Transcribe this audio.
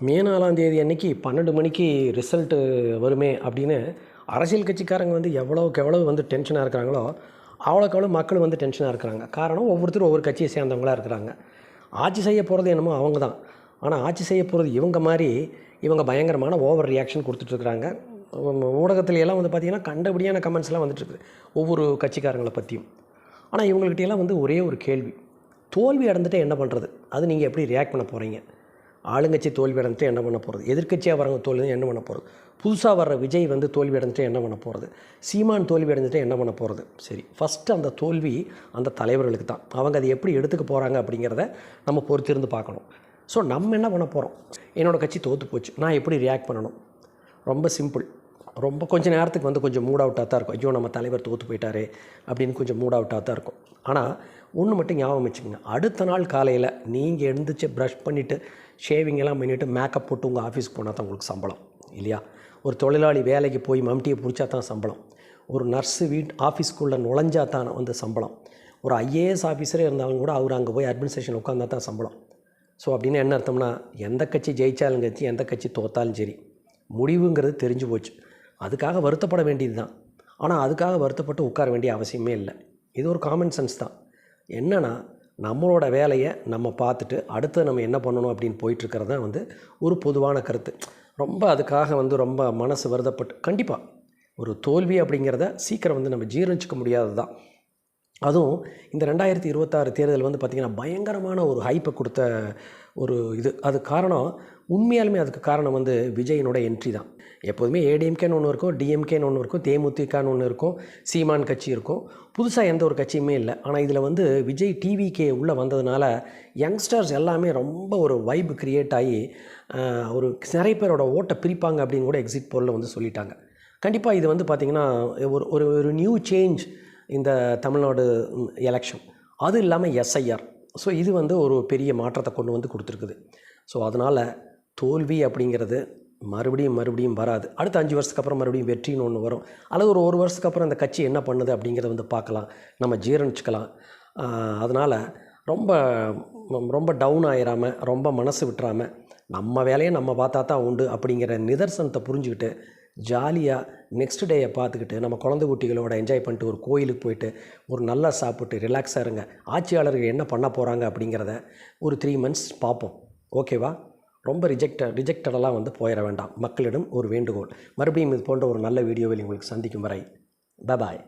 மே 4ஆம் தேதி அன்றைக்கி 12 மணிக்கு ரிசல்ட்டு வருமே அப்படின்னு அரசியல் கட்சிக்காரங்க வந்து எவ்வளோக்கு எவ்வளோ வந்து டென்ஷனாக இருக்கிறாங்களோ அவ்வளோக்கு எவ்வளோ மக்கள் வந்து டென்ஷனாக இருக்கிறாங்க. காரணம், ஒவ்வொருத்தரும் ஒவ்வொரு கட்சியை சேர்ந்தவங்களாக இருக்கிறாங்க. ஆட்சி செய்ய போகிறது என்னமோ அவங்க தான். ஆனால் ஆட்சி செய்ய போகிறது இவங்க மாதிரி இவங்க பயங்கரமான ஓவர் ரியாக்ஷன் கொடுத்துட்ருக்குறாங்க. ஊடகத்துலையெல்லாம் வந்து பார்த்திங்கன்னா கண்டபடியான கமெண்ட்ஸ்லாம் வந்துட்டுருக்குது ஒவ்வொரு கட்சிக்காரங்களை பற்றியும். ஆனால் இவங்கள்கிட்டையெல்லாம் வந்து ஒரே ஒரு கேள்வி, தோல்வி அடைந்துட்டு என்ன பண்ணுறது? அது நீங்கள் எப்படி ரியாக்ட் பண்ண போகிறீங்க? ஆளுங்கட்சி தோல்வி அடைஞ்சிட்டு என்ன பண்ண போகிறது? எதிர்க்கட்சியாக வரவங்க தோல்வி என்ன பண்ண போகிறது? புதுசாக வர்ற விஜய் வந்து தோல்வி அடைஞ்சிட்டு என்ன பண்ண போகிறது? சீமான் தோல்வி அடைஞ்சிட்டு என்ன பண்ண போகிறது? சரி, ஃபஸ்ட்டு அந்த தோல்வி அந்த தலைவர்களுக்கு தான். அவங்க அதை எப்படி எடுத்துக்க போகிறாங்க அப்படிங்கிறத நம்ம பொறுத்திருந்து பார்க்கணும். ஸோ நம்ம என்ன பண்ண போகிறோம்? என்னோடய கட்சி தோற்று போச்சு, நான் எப்படி ரியாக்ட் பண்ணணும்? ரொம்ப சிம்பிள். ரொம்ப கொஞ்சம் நேரத்துக்கு வந்து கொஞ்சம் மூட் அவுட்டாக தான் இருக்கும். ஐயோ, நம்ம தலைவர் தோற்று போயிட்டாரே அப்படின்னு கொஞ்சம் மூட் அவுட்டாக தான் இருக்கும். ஆனால் ஒன்று மட்டும் ஞாபகம் வச்சுக்கோங்க, அடுத்த நாள் காலையில் நீங்கள் எழுந்திரிச்சு ப்ரஷ் பண்ணிவிட்டு ஷேவிங் எல்லாம் பண்ணிவிட்டு மேக்கப் போட்டு உங்கள் ஆஃபீஸ்க்கு போனால் தான் உங்களுக்கு சம்பளம் இல்லையா? ஒரு தொழிலாளி வேலைக்கு போய் மம்டியை பிடிச்சா தான் சம்பளம். ஒரு நர்ஸு ஆஃபீஸ்க்குள்ளே நுழைஞ்சா தான் வந்து சம்பளம். ஒரு ஐஏஎஸ் ஆஃபீஸரே இருந்தாலும் கூட அவர் அங்கே போய் அட்மினிஸ்ட்ரேஷன் உட்காந்தா தான் சம்பளம். ஸோ அப்படின்னு என்ன அர்த்தம்னா, எந்த கட்சி ஜெயித்தாலும் கட்சி, எந்த கட்சி தோற்றாலும் சரி, முடிவுங்கிறது தெரிஞ்சு போச்சு. அதுக்காக வருத்தப்பட வேண்டியது தான். ஆனால் அதுக்காக வருத்தப்பட்டு உட்கார வேண்டிய அவசியமே இல்லை. இது ஒரு காமன் சென்ஸ் தான். என்னென்னா, நம்மளோட வேலையை நம்ம பார்த்துட்டு அடுத்து நம்ம என்ன பண்ணணும் அப்படின்னு போயிட்டுருக்கிறது தான் வந்து ஒரு பொதுவான கருத்து. ரொம்ப அதுக்காக வந்து ரொம்ப மனசு வருத்தப்பட்டு, கண்டிப்பாக ஒரு தோல்வி அப்படிங்கிறத சீக்கிரம் வந்து நம்ம ஜீரணிச்சிக்க முடியாது தான். அதுவும் இந்த 2026 தேர்தல் வந்து பார்த்திங்கன்னா பயங்கரமான ஒரு ஹைப்பை கொடுத்த ஒரு இது. அது காரணம், உண்மையாலுமே அதுக்கு காரணம் வந்து விஜயினோட என்ட்ரி தான். எப்போதுமே ஏடிஎம்கேன்னு ஒன்று இருக்கும், டிஎம்கேன்னு ஒன்று இருக்கும், தேமுதிகன்னு ஒன்று இருக்கும், சீமான் கட்சி இருக்கும், புதுசாக எந்த ஒரு கட்சியுமே இல்லை. ஆனால் இதில் வந்து விஜய் டிவிகே உள்ளே வந்ததுனால யங்ஸ்டர்ஸ் எல்லாமே ரொம்ப ஒரு வைப் க்ரியேட் ஆகி ஒரு நிறைய பேரோட ஓட்டை பிரிப்பாங்க அப்படின்னு கூட எக்ஸிட் போலில் வந்து சொல்லிட்டாங்க. கண்டிப்பாக இது வந்து பார்த்திங்கன்னா ஒரு ஒரு நியூ சேஞ்ச் இந்த தமிழ்நாடு எலெக்ஷன். அது இல்லாமல் எஸ்ஐஆர். ஸோ இது வந்து ஒரு பெரிய மாற்றத்தை கொண்டு வந்து கொடுத்துருக்குது. ஸோ அதனால் தோல்வி அப்படிங்கிறது மறுபடியும் வராது. அடுத்த 5 வருஷத்துக்கு அப்புறம் மறுபடியும் வெற்றின்னு ஒன்று வரும். அல்லது ஒரு வருஷத்துக்கு அப்புறம் இந்த கட்சி என்ன பண்ணுது அப்படிங்கிறத வந்து பார்க்கலாம், நம்ம ஜீரணிச்சிக்கலாம். அதனால் ரொம்ப ரொம்ப டவுன் ஆயிராமல், ரொம்ப மனசு விட்டுறாமல், நம்ம வேலையை நம்ம பார்த்தா தான் உண்டு அப்படிங்கிற நிதர்சனத்தை புரிஞ்சுக்கிட்டு ஜாலியாக நெக்ஸ்ட் டேயை பார்த்துக்கிட்டு நம்ம குழந்தை குட்டிகளோட என்ஜாய் பண்ணிட்டு ஒரு கோயிலுக்கு போயிட்டு ஒரு நல்லா சாப்பிட்டு ரிலாக்ஸாக இருங்க. ஆட்சியாளர்கள் என்ன பண்ண போகிறாங்க அப்படிங்கிறத ஒரு 3 months பார்ப்போம். ஓகேவா? ரொம்ப ரிஜெக்டடெல்லாம் வந்து போயிட வேண்டாம். மக்களிடம் ஒரு வேண்டுகோள். மறுபடியும் இது போன்ற ஒரு நல்ல வீடியோவில் உங்களுக்கு சந்திக்கும் வரை பாய்.